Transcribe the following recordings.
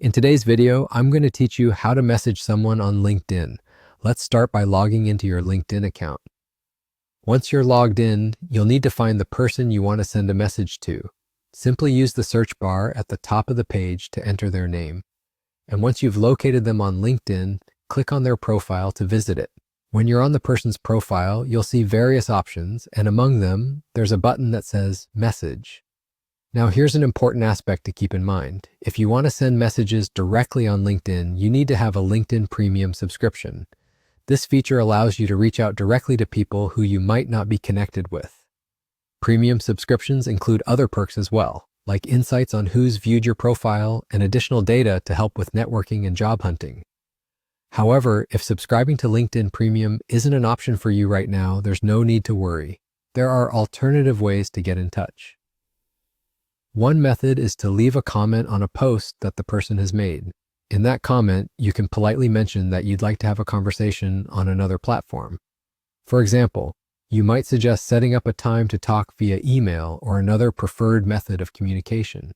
In today's video, I'm going to teach you how to message someone on LinkedIn. Let's start by logging into your LinkedIn account. Once you're logged in, you'll need to find the person you want to send a message to. Simply use the search bar at the top of the page to enter their name. And once you've located them on LinkedIn, click on their profile to visit it. When you're on the person's profile, you'll see various options, and among them, there's a button that says Message. Now, here's an important aspect to keep in mind. If you want to send messages directly on LinkedIn, you need to have a LinkedIn Premium subscription. This feature allows you to reach out directly to people who you might not be connected with. Premium subscriptions include other perks as well, like insights on who's viewed your profile and additional data to help with networking and job hunting. However, if subscribing to LinkedIn Premium isn't an option for you right now, there's no need to worry. There are alternative ways to get in touch. One method is to leave a comment on a post that the person has made. In that comment, you can politely mention that you'd like to have a conversation on another platform. For example, you might suggest setting up a time to talk via email or another preferred method of communication.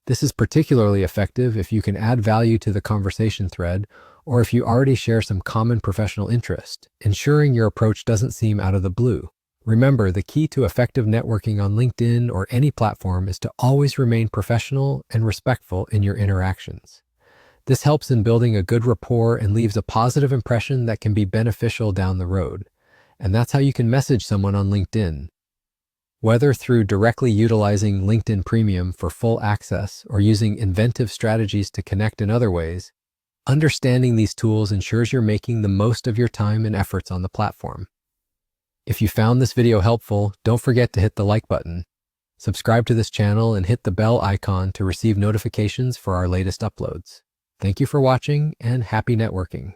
This is particularly effective if you can add value to the conversation thread or if you already share some common professional interest, ensuring your approach doesn't seem out of the blue. Remember, the key to effective networking on LinkedIn or any platform is to always remain professional and respectful in your interactions. This helps in building a good rapport and leaves a positive impression that can be beneficial down the road. And that's how you can message someone on LinkedIn. Whether through directly utilizing LinkedIn Premium for full access or using inventive strategies to connect in other ways, understanding these tools ensures you're making the most of your time and efforts on the platform. If you found this video helpful, don't forget to hit the like button, subscribe to this channel, and hit the bell icon to receive notifications for our latest uploads. Thank you for watching and happy networking.